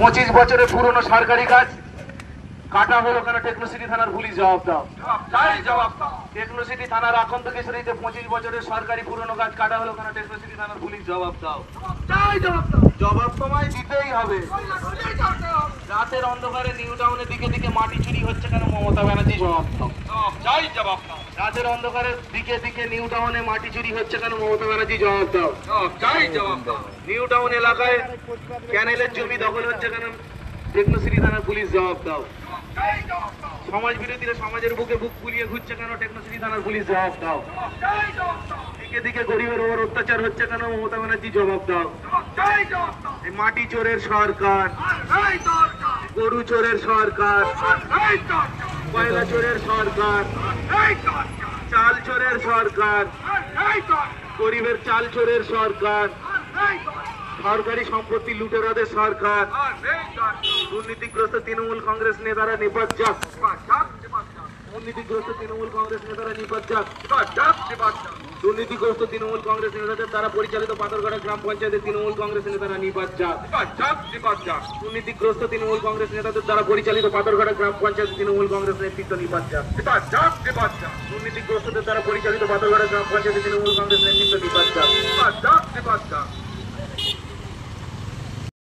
25 বছরের পুরনো সরকারি কাজ কাটা হলো কেন? টেকনোসিটি থানার পুলিশ জবাব দাও। টেকনোসিটি থানার আকন্দ কেশরীতে 25 বছরের সরকারি পুরনো কাজ কাটা হলো কেন? টেকনোসিটি থানার পুলিশ জবাব দাও। জবাব তোমায় দিতেই হবে। রাতের অন্ধকারে নিউ টাউনের দিকে দিকে মাটি চুরি হচ্ছে কেন? মমতা ব্যানার্জি জবাব দাও। রাতের অন্ধকারে দিকে দিকে নিউ টাউনে মাটি চুরি হচ্ছে কেন? মমতা ব্যানার্জি জবাব দাও। নিউ টাউন এলাকায় ক্যানেলের জমি দখল হচ্ছে কেন? টেকনোসিটি থানার পুলিশ জবাব দাও। সমাজ বিরোধীরা সমাজের বুকে বুক ফুলিয়ে ঘুরছে কেন? টেকনোসিটি থানার পুলিশ জবাব দাও। দিকে দিকে গরিবের উপর অত্যাচার হচ্ছে কেন? মমতা ব্যানার্জি জবাব দাও। এই মাটি চোরের সরকার, গরু চোরের সরকার, কয়লা চোরের সরকার, চাল চোরের সরকার, গরিবের চাল চোরের সরকার, সরকারি সম্পত্তি লুটেরাদের সরকার, দুর্নীতিগ্রস্ত তৃণমূল কংগ্রেস নেতারা নিপাত যাক। দুর্নীতিগ্রস্ত তৃণমূল কংগ্রেস নেতারা নিপাত যাক। দুর্নীতিগ্রস্ত তৃণমূল কংগ্রেস নেতাদের দ্বারা পরিচালিত পাথরঘাটা গ্রাম পঞ্চায়েতের তৃণমূল কংগ্রেস নেতারা নিপাত যাক। দুর্নীতিগ্রস্ত তৃণমূল কংগ্রেস নেতাদের দ্বারা পরিচালিত পাথরঘাটা গ্রাম পঞ্চায়েতের তৃণমূল কংগ্রেস নেতৃত্ব নিপাত যাক। দুর্নীতিগ্রস্তদের দ্বারা পরিচালিত পাথরঘাটা গ্রাম পঞ্চায়েতের তৃণমূল কংগ্রেস নেতৃত্ব নিপাত যাক।